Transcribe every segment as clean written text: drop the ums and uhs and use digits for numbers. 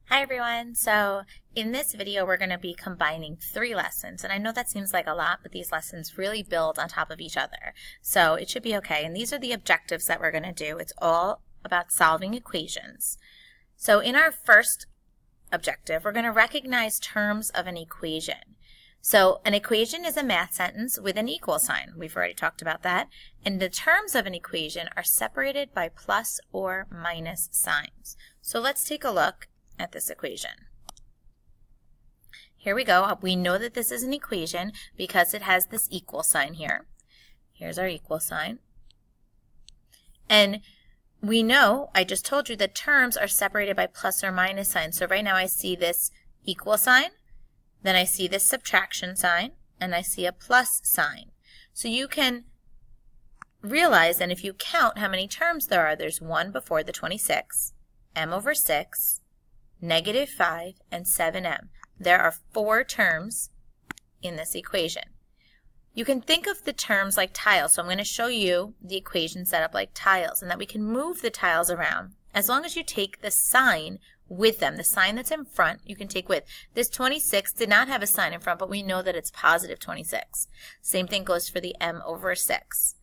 Hi everyone. So in this video we're going to be combining 3 lessons, and I know that seems like a lot, but these lessons really build on top of each other. So it should be okay, and these are the objectives that we're going to do. It's all about solving equations. So in our first objective, we're going to recognize terms of an equation. So an equation is a math sentence with an equal sign. We've already talked about that. And the terms of an equation are separated by plus or minus signs. So let's take a look at this equation. Here we go. We know that this is an equation because it has this equal sign here. Here's our equal sign. And we know, I just told you, that terms are separated by plus or minus signs. So right now I see this equal sign, then I see this subtraction sign, and I see a plus sign. So you can realize, and if you count how many terms there are, there's 1 before the 26, m over 6, negative 5, and 7m. There are 4 terms in this equation. You can think of the terms like tiles, so I'm going to show you the equation set up like tiles, and that we can move the tiles around as long as you take the sign with them. The sign that's in front you can take with. This 26 did not have a sign in front, but we know that it's positive 26. Same thing goes for the m over 6.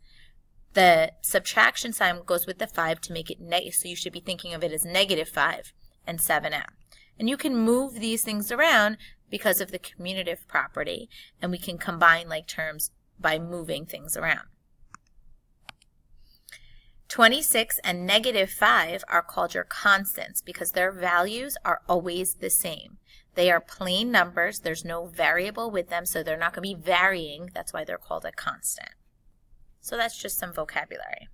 The subtraction sign goes with the 5 to make it negative, so you should be thinking of it as negative 5 and 7m. And you can move these things around because of the commutative property, and we can combine like terms by moving things around. 26 and negative 5 are called your constants because their values are always the same. They are plain numbers. There's no variable with them, so they're not going to be varying. That's why they're called a constant. So that's just some vocabulary.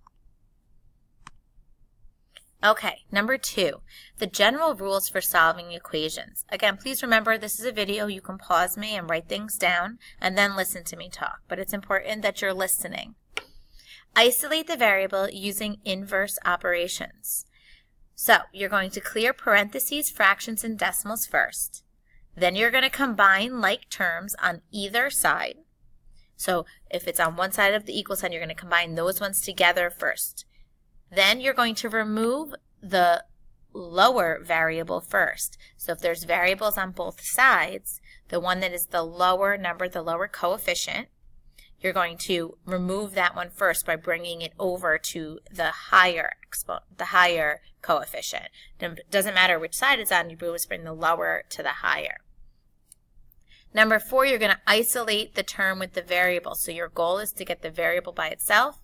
Okay, number 2, the general rules for solving equations. Again, please remember this is a video. You can pause me and write things down and then listen to me talk, but it's important that you're listening. Isolate the variable using inverse operations. So you're going to clear parentheses, fractions, and decimals first. Then you're going to combine like terms on either side. So if it's on one side of the equal sign, you're going to combine those ones together first. Then you're going to remove the lower variable first. So if there's variables on both sides, the one that is the lower number, the lower coefficient, you're going to remove that one first by bringing it over to the higher coefficient. It doesn't matter which side it's on, you always bring the lower to the higher. Number 4, you're going to isolate the term with the variable. So your goal is to get the variable by itself.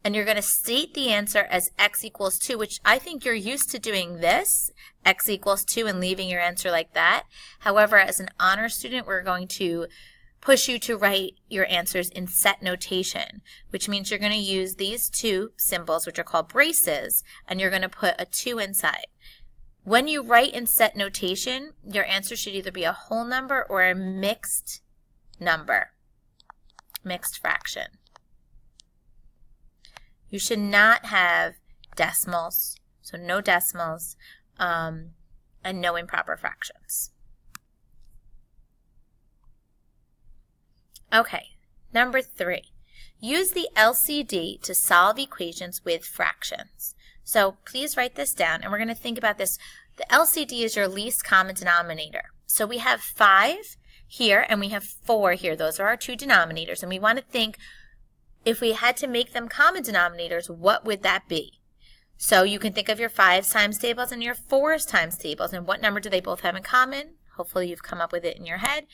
And you're going to state the answer as x equals 2, which I think you're used to doing this, x equals 2, and leaving your answer like that. However, as an honor student, we're going to push you to write your answers in set notation, which means you're going to use these 2 symbols, which are called braces, and you're going to put a 2 inside. When you write in set notation, your answer should either be a whole number or a mixed number, mixed fraction. You should not have decimals, so no decimals, and no improper fractions. Okay, number 3. Use the LCD to solve equations with fractions. So please write this down, and we're going to think about this. The LCD is your least common denominator. So we have 5 here, and we have 4 here. Those are our 2 denominators, and we want to think, if we had to make them common denominators, what would that be? So you can think of your 5's times tables and your 4's times tables, and what number do they both have in common? Hopefully you've come up with it in your head,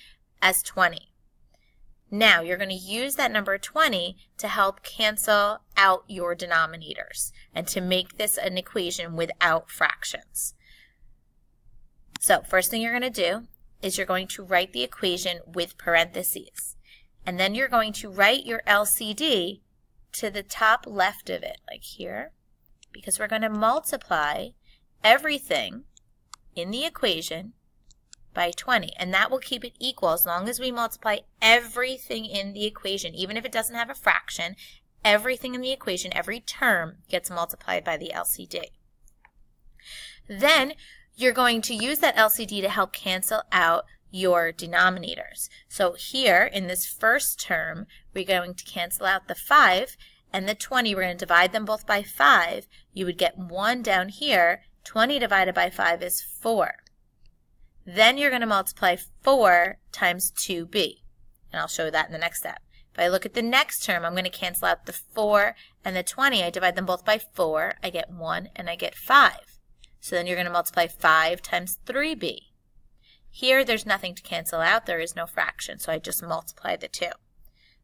as 20. Now you're going to use that number 20 to help cancel out your denominators and to make this an equation without fractions. So first thing you're going to do is you're going to write the equation with parentheses. And then you're going to write your LCD to the top left of it, like here, because we're going to multiply everything in the equation by 20. And that will keep it equal as long as we multiply everything in the equation. Even if it doesn't have a fraction, everything in the equation, every term gets multiplied by the LCD. Then you're going to use that LCD to help cancel out your denominators. So here in this first term, we're going to cancel out the 5 and the 20. We're going to divide them both by 5. You would get 1 down here. 20 divided by 5 is 4. Then you're going to multiply 4 times 2b. And I'll show you that in the next step. If I look at the next term, I'm going to cancel out the 4 and the 20. I divide them both by 4. I get 1 and I get 5. So then you're going to multiply 5 times 3b. Here, there's nothing to cancel out. There is no fraction, so I just multiply the 2.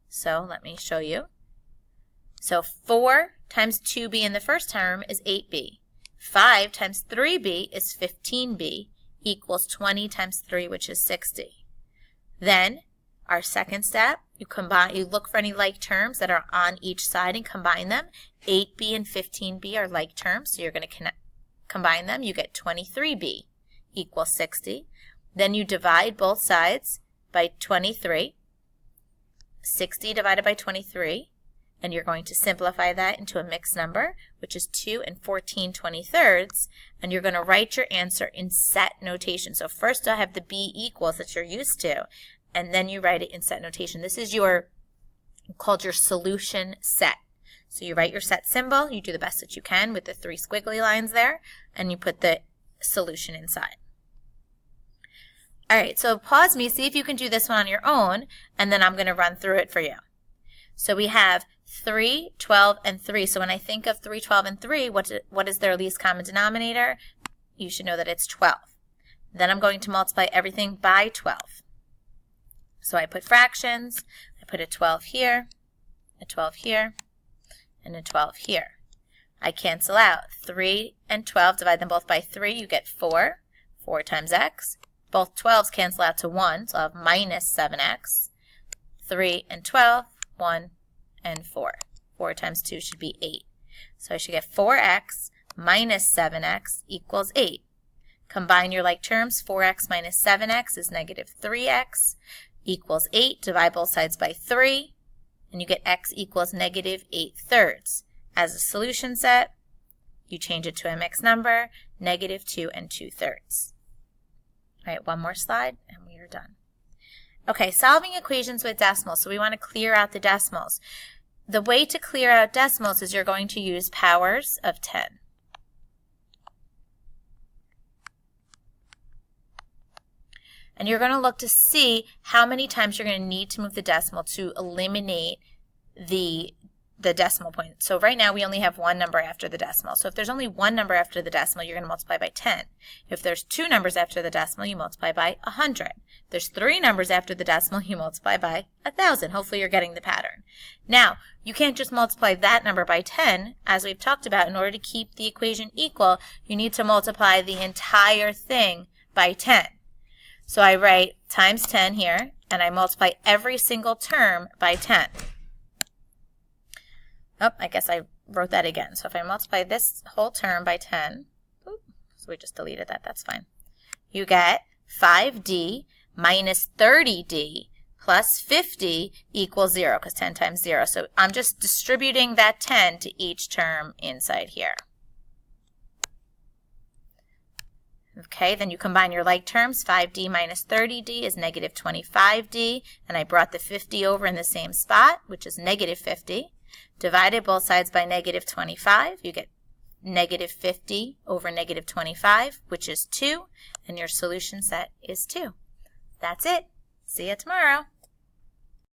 So let me show you. So 4 times 2b in the first term is 8b. 5 times 3b is 15b equals 20 times 3, which is 60. Then, our second step, you look for any like terms that are on each side and combine them. 8b and 15b are like terms, so you're going to combine them. You get 23b equals 60. Then you divide both sides by 23. 60 divided by 23. And you're going to simplify that into a mixed number, which is 2 and 14 23rds. And you're going to write your answer in set notation. So first I have the b equals that you're used to. And then you write it in set notation. This is called your solution set. So you write your set symbol, you do the best that you can with the 3 squiggly lines there, and you put the solution inside. All right, so pause me, see if you can do this one on your own, and then I'm going to run through it for you. So we have 3, 12, and 3. So when I think of 3, 12, and 3, what is their least common denominator? You should know that it's 12. Then I'm going to multiply everything by 12. So I put fractions, I put a 12 here, a 12 here, and a 12 here. I cancel out 3 and 12, divide them both by 3, you get 4. 4 times x. Both 12s cancel out to 1, so I'll have minus 7x. 3 and 12, 1 and 4. 4 times 2 should be 8. So I should get 4x minus 7x equals 8. Combine your like terms. 4x minus 7x is negative 3x. Equals 8. Divide both sides by 3, and you get x equals negative 8/3. As a solution set, you change it to a mixed number, negative 2 and 2/3. All right, one more slide, and we are done. Okay, solving equations with decimals. So we want to clear out the decimals. The way to clear out decimals is you're going to use powers of 10. And you're going to look to see how many times you're going to need to move the decimal to eliminate the decimal point. So right now we only have one number after the decimal. So if there's only one number after the decimal, you're going to multiply by 10. If there's 2 numbers after the decimal, you multiply by 100. If there's 3 numbers after the decimal, you multiply by 1,000. Hopefully you're getting the pattern. Now, you can't just multiply that number by 10. As we've talked about, in order to keep the equation equal, you need to multiply the entire thing by 10. So I write times 10 here, and I multiply every single term by 10. Oh, I guess I wrote that again. So if I multiply this whole term by 10, so we just deleted that, that's fine. You get 5d minus 30d plus 50 equals 0, because 10 times 0. So I'm just distributing that 10 to each term inside here. Okay, then you combine your like terms. 5d minus 30d is negative 25d, and I brought the 50 over in the same spot, which is negative 50. Divided both sides by negative 25, you get negative 50 over negative 25, which is 2, and your solution set is 2. That's it. See you tomorrow.